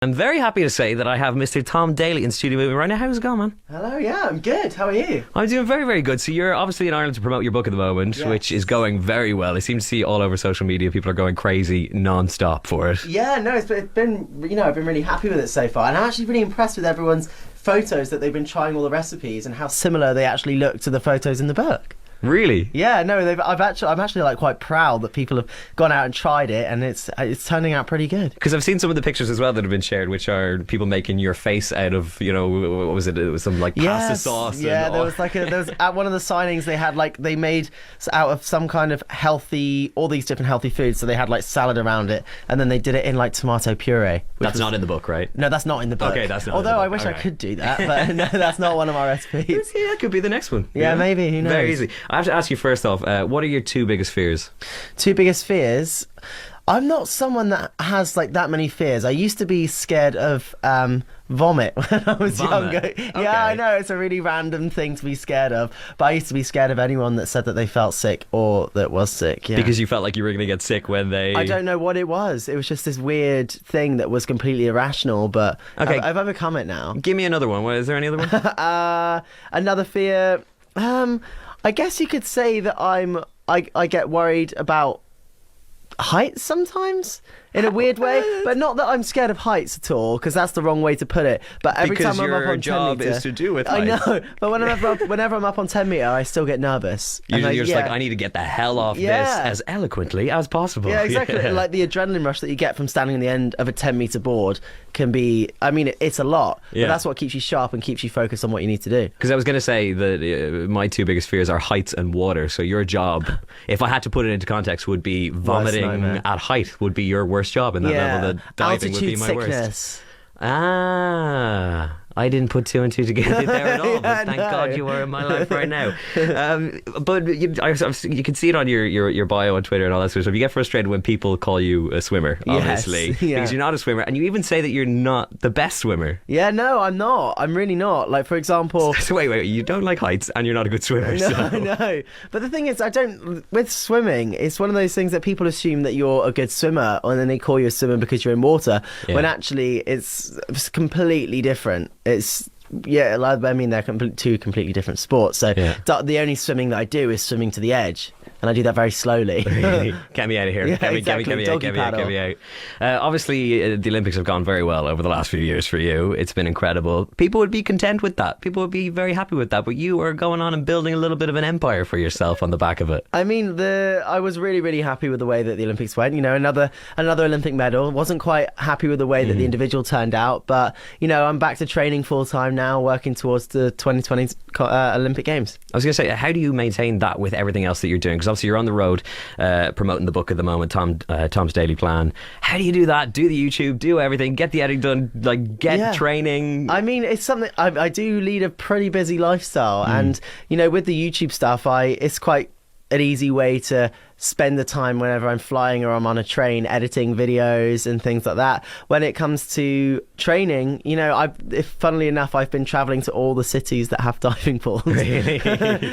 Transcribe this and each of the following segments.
I'm very happy to say that I have Mr. Tom Daley in studio with me right now. How's it going, man? Hello, yeah, I'm good. How are you? I'm doing very, very good. So you're obviously in Ireland to promote your book at the moment, Yes. which is going very well. I seem to see all over social media people are going crazy non-stop for it. Yeah, no, it's been, I've been really happy with it so far. And I'm actually really impressed with everyone's photos that they've been trying all the recipes and how similar they actually look to the photos in the book. Really? Yeah, no, I'm actually like quite proud that people have gone out and tried it, and it's turning out pretty good. Because I've seen some of the pictures as well that have been shared, which are people making your face out of, what was it? It was some like pasta sauce. Yeah, there was at one of the signings they made out of some kind of healthy, all these different healthy foods. So they had like salad around it, and then they did it in like tomato puree. That's not in the book, right? No, that's not in the book. Okay, that's not. Although in the book. I wish All I right. could do that, but no, that's not one of our recipes. Yeah, it could be the next one. Yeah, maybe. Who knows? Very easy. I have to ask you first off, what are your two biggest fears? Two biggest fears? I'm not someone that has like that many fears. I used to be scared of vomit when I was younger. Okay. Yeah, I know, it's a really random thing to be scared of, but I used to be scared of anyone that said that they felt sick or that was sick. Yeah. Because you felt like you were going to get sick when they... I don't know what it was. It was just this weird thing that was completely irrational, but Okay. I've overcome it now. Give me another one. Is there any other one? Another fear... I guess you could say that I get worried about heights sometimes in a weird way, but not that I'm scared of heights at all, because that's the wrong way to put it. But every Because time I'm up your on 10 job meter, is to do with I heights. know, but whenever I'm up on 10 meter, I still get nervous. And You're just yeah. like, I need to get the hell off this Yeah. as eloquently as possible. Yeah, exactly. Like the adrenaline rush that you get from standing on the end of a 10 meter board can be, I mean, it's a lot, Yeah. but that's what keeps you sharp and keeps you focused on what you need to do. Because I was going to say that my two biggest fears are heights and water. So your job, if I had to put it into context, would be vomiting nightmare. at height would be your worst job in that level. That diving would be my worst. sickness. I didn't put two and two together there at all. Yeah, But thank no. God you are in my life right now. But you can see it on your bio on Twitter and all that sort of stuff. You get frustrated when people call you a swimmer, obviously, Yes, yeah. because you're not a swimmer, and you even say that you're not the best swimmer. Yeah, no, I'm not. I'm really not. Like, for example... So wait, you don't like heights and you're not a good swimmer. No, so. no. But the thing is, with swimming, it's one of those things that people assume that you're a good swimmer, and then they call you a swimmer because you're in water, Yeah. when actually it's completely different. I mean, they're two completely different sports. So Yeah. the only swimming that I do is swimming to the edge, and I do that very slowly. Really? Get me out of here. Yeah, Get me exactly. out. Doggy Get me out. Get paddle. me out. Obviously, the Olympics have gone very well over the last few years for you. It's been incredible. People would be content with that. People would be very happy with that. But you are going on and building a little bit of an empire for yourself on the back of it. I mean, I was really, really happy with the way that the Olympics went. You know, another Olympic medal. Wasn't quite happy with the way that the individual turned out, but I'm back to training full time now, working towards the 2020 Olympic Games. I was going to say, how do you maintain that with everything else that you're doing? Because obviously you're on the road promoting the book at the moment, Tom's Daily Plan. How do you do that? Do the YouTube, do everything, get the editing done, like get training. I mean, it's something I do lead a pretty busy lifestyle, and with the YouTube stuff, it's quite an easy way to spend the time whenever I'm flying or I'm on a train editing videos and things like that. When it comes to training, funnily enough, I've been traveling to all the cities that have diving pools. Really?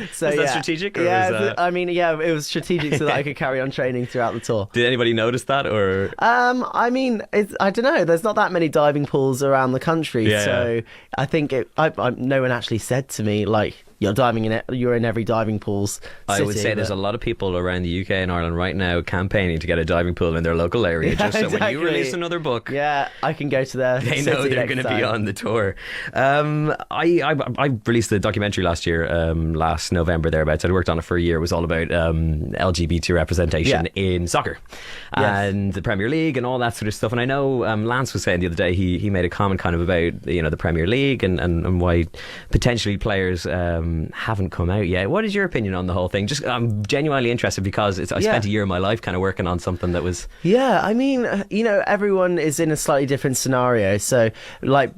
So Was that strategic? Or yeah, was that... I mean, yeah, it was strategic so that I could carry on training throughout the tour. Did anybody notice that? Or I mean, I don't know. There's not that many diving pools around the country, Yeah, so yeah. I think no one actually said to me like, you're diving in it. You're in every diving pool's I would city, say there's a lot of people around the UK and Ireland right now campaighing to get a diving pool in their local area, just so when you exactly. release another book, Yeah, I can go to their they know city they're next going to be time. on the tour. I released the documentary last year, last November thereabouts. I'd worked on it for a year. It was all about LGBT representation in soccer and the Premier League and all that sort of stuff. And I know Lance was saying the other day he made a comment kind of about the Premier League and why potentially players haven't come out yet. What is your opinion on the whole thing? Just I'm genuinely interested because I spent a year of my life kind of working on something that was... Yeah, I mean, everyone is in a slightly different scenario. So, like,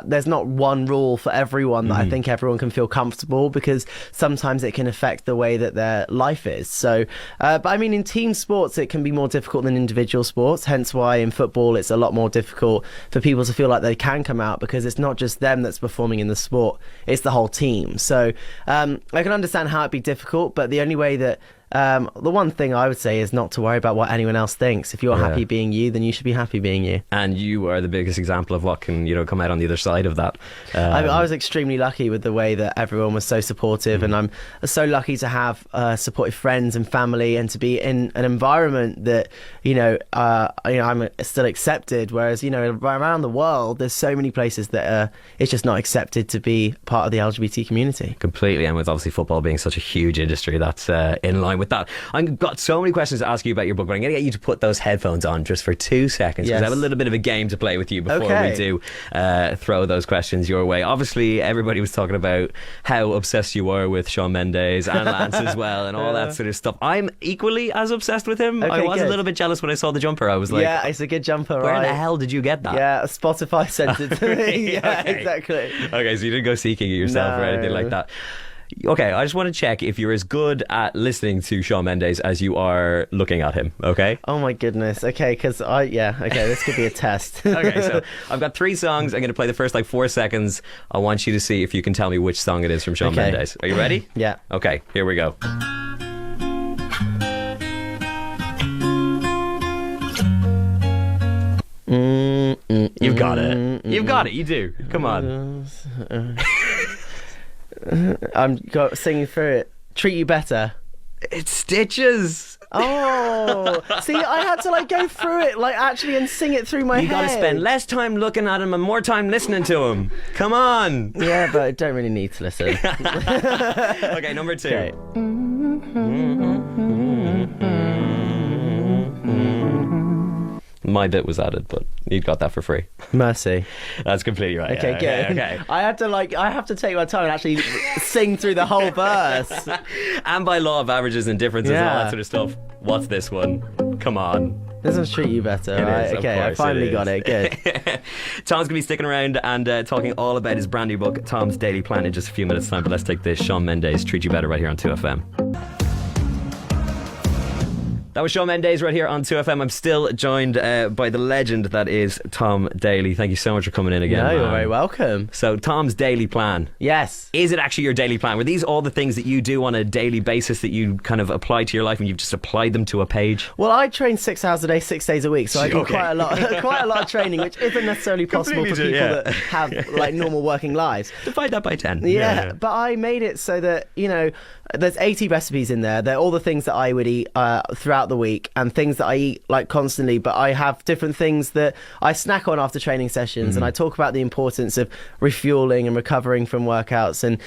there's not one rule for everyone that I think everyone can feel comfortable, because sometimes it can affect the way that their life is. So, but I mean, in team sports, it can be more difficult than individual sports. Hence why in football, it's a lot more difficult for people to feel like they can come out, because it's not just them that's performing in the sport, it's the whole team. So I can understand how it'd be difficult, but the only way that The one thing I would say is not to worry about what anyone else thinks. If you're happy being you, then you should be happy being you. And you are the biggest example of what can, come out on the other side of that. I was extremely lucky with the way that everyone was so supportive, and I'm so lucky to have supportive friends and family, and to be in an environment that I'm still accepted. Whereas around the world, there's so many places that it's just not accepted to be part of the LGBT community. Completely, and with obviously football being such a huge industry, that's in line with that. I've got so many questions to ask you about your book, but I'm going to get you to put those headphones on just for 2 seconds, because I have a little bit of a game to play with you before we do throw those questions your way. Obviously, everybody was talking about how obsessed you are with Shawn Mendes and Lance as well, and all that sort of stuff. I'm equally as obsessed with him. I was a little bit jealous when I saw the jumper. I was like, yeah, it's a good jumper. Where the hell did you get that? Yeah, Spotify sent it to me. Yeah, okay. Exactly. Okay, so you didn't go seeking it yourself or anything like that. Okay, I just want to check if you're as good at listening to Shawn Mendes as you are looking at him, okay? Oh my goodness, okay, because this could be a test. Okay, so I've got 3 songs. I'm going to play the first 4 seconds. I want you to see if you can tell me which song it is from Shawn Mendes. Are you ready? Yeah. Okay, here we go. You've got it. You've got it, you do. Come on. I'm singing through it. Treat You Better. It's Stitches. Oh, see, I had to go through it actually and sing it through my head. You got to spend less time looking at him and more time listening to him. Come on. Yeah, but I don't really need to listen. Okay, number 2. Okay. My bit was added, but you got that for free. Mercy. That's completely right. Okay, good. Okay. I have to take my time and actually sing through the whole verse. And by law of averages and differences and all that sort of stuff. What's this one? Come on. This one's Treat You Better, right? Okay, I finally got it. Good. Tom's going to be sticking around and talking all about his brand new book, Tom's Daily Plan, in just a few minutes' time. But let's take this. Shawn Mendes, Treat You Better, right here on 2FM. That was Shawn Mendes right here on 2FM. I'm still joined by the legend that is Tom Daley. Thank you so much for coming in again. No, you're very welcome. So, Tom's Daily Plan. Yes. Is it actually your daily plan? Were these all the things that you do on a daily basis that you kind of apply to your life and you've just applied them to a page? Well, I train 6 hours a day, 6 days a week, so I do quite a lot of training, which isn't necessarily possible for people that have normal working lives. Divide that by 10. Yeah, but I made it so that, there's 80 recipes in there. They're all the things that I would eat throughout the week, and things that I eat constantly, but I have different things that I snack on after training sessions, and I talk about the importance of refueling and recovering from workouts, and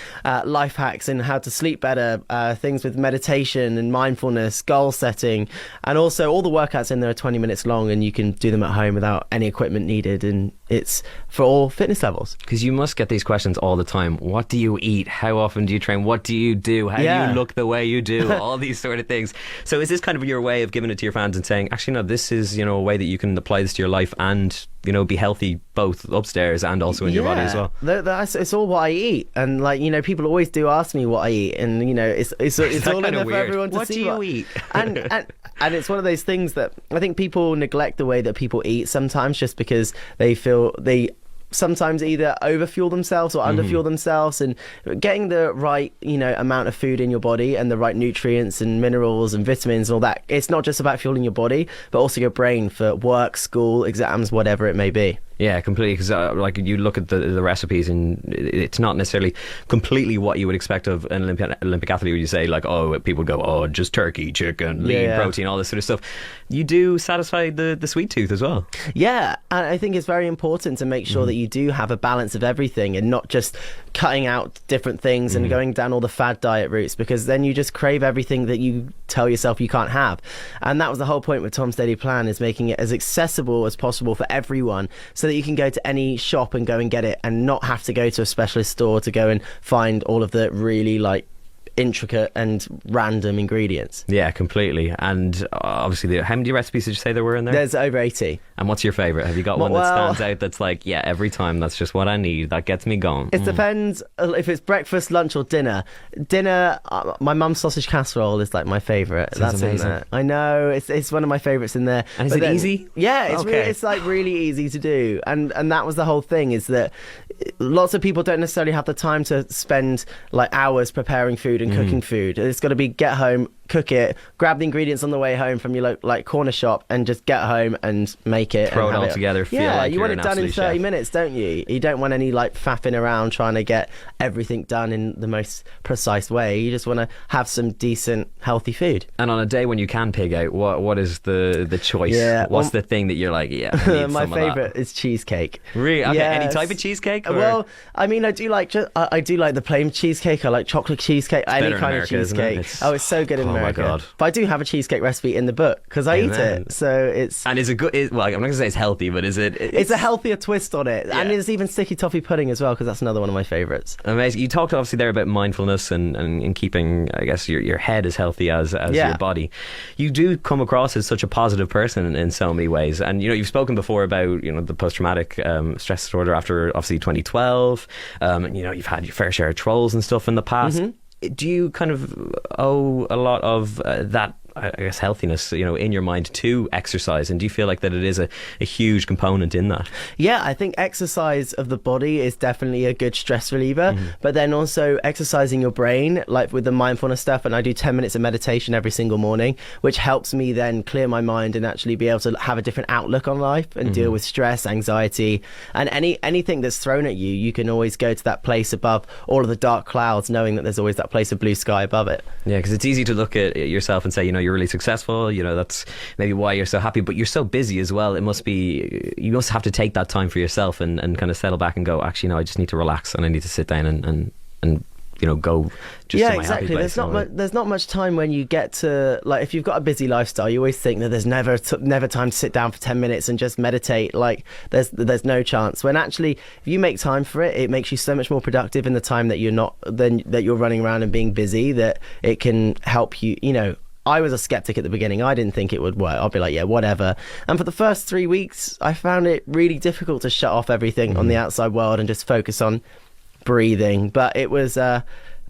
life hacks and how to sleep better, things with meditation and mindfulness, goal setting, and also all the workouts in there are 20 minutes long, and you can do them at home without any equipment needed, and it's for all fitness levels. Because you must get these questions all the time. What do you eat? How often do you train? What do you do? How do you look the way you do? All these sort of things. So is this kind of your way of giving it to your fans and saying, actually, no, this is, a way that you can apply this to your life and, be healthy both upstairs and also in your body as well? It's all what I eat. And, people always do ask me what I eat. And, it's all in there for everyone to see. What do you eat? And it's one of those things that I think people neglect the way that people eat sometimes, just because they feel they sometimes either overfuel themselves or underfuel themselves, and getting the right amount of food in your body and the right nutrients and minerals and vitamins and all that. It's not just about fueling your body, but also your brain for work, school, exams, whatever it may be. Yeah, completely. Because you look at the recipes, and it's not necessarily completely what you would expect of an Olympic athlete. When you say people go, just turkey, chicken, lean protein, all this sort of stuff. You do satisfy the sweet tooth as well. Yeah, and I think it's very important to make sure that you do have a balance of everything, and not just cutting out different things and going down all the fad diet routes, because then you just crave everything that you tell yourself you can't have. And that was the whole point with Tom's Daily Plan, is making it as accessible as possible for everyone, so that you can go to any shop and go and get it, and not have to go to a specialist store to go and find all of the really intricate and random ingredients. Yeah, completely. And obviously, how many recipes did you say there were in there? There's over 80. And what's your favourite? Have you got one that stands out that's every time that's just what I need, that gets me going? It depends if it's breakfast, lunch or dinner. Dinner, my mum's sausage casserole is my favourite. That's amazing. In there. I know, it's one of my favourites in there. And is it easy? Yeah, it's really easy to do. And that was the whole thing, is that lots of people don't necessarily have the time to spend hours preparing food and cooking food. It's got to be get home, cook it, grab the ingredients on the way home from your like corner shop, and just get home and make it. Throw and it have all together. Feel yeah, like you you're want it an done in absolute 30 chef. minutes, don't you? You don't want any like faffing around trying to get everything done in the most precise way. You just want to have some decent, healthy food. And on a day when you can pig out, what is the choice? Yeah, What's the thing that you're like, yeah, I need My some of that? favourite is cheesecake. Really? Okay, any Yes. type of cheesecake? Or? Well, I mean, I do like the plain cheesecake. I like chocolate cheesecake. Any better in kind America, of isn't it? cheesecake. Oh, it's so good in Oh my America. God. But I do have a cheesecake recipe in the book because I eat Amen. it. So it's And is it good? Well, I'm not gonna say it's healthy, but is it? it's a healthier twist on it, and Yeah. there's even sticky toffee pudding as well because that's another one of my favourites. Amazing. You talked obviously there about mindfulness and keeping, I guess, your head as healthy as Yeah. your body. You do come across as such a positive person in so many ways. And, you've spoken before about, the post-traumatic stress disorder after, obviously, 2012. And, you've had your fair share of trolls and stuff in the past. Mm-hmm. Do you kind of owe a lot of that, I guess, healthiness, in your mind to exercise? And do you feel like that it is a huge component in that? Yeah, I think exercise of the body is definitely a good stress reliever, but then also exercising your brain, like with the mindfulness stuff. And I do 10 minutes of meditation every single morning, which helps me then clear my mind and actually be able to have a different outlook on life and deal with stress, anxiety, and anything that's thrown at you. You can always go to that place above all of the dark clouds, knowing that there's always that place of blue sky above it. Yeah, because it's easy to look at yourself and say, you're really successful, that's maybe why you're so happy, but you're so busy as well. It must be, you must have to take that time for yourself and kind of settle back and go, actually, no, I just need to relax and I need to sit down and go just Yeah, to my exactly. happy place. There's not much time when you get to, like, if you've got a busy lifestyle, you always think that there's never time to sit down for 10 minutes and just meditate. Like, there's no chance. When actually, if you make time for it, it makes you so much more productive in the time that you're running around and being busy, that it can help you. I was a skeptic at the beginning. I didn't think it would work. I'll be like, yeah, whatever. And for the first 3 weeks, I found it really difficult to shut off everything on the outside world and just focus on breathing. But it was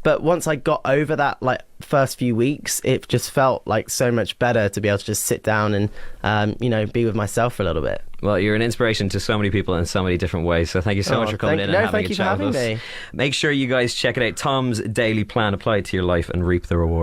but once I got over that, like, first few weeks, it just felt like so much better to be able to just sit down and be with myself for a little bit. Well, you're an inspiration to so many people in so many different ways. So thank you so much for coming in and having a chat with us. Thank you for having me. Make sure you guys check it out. Tom's Daily Plan. Apply it to your life and reap the rewards.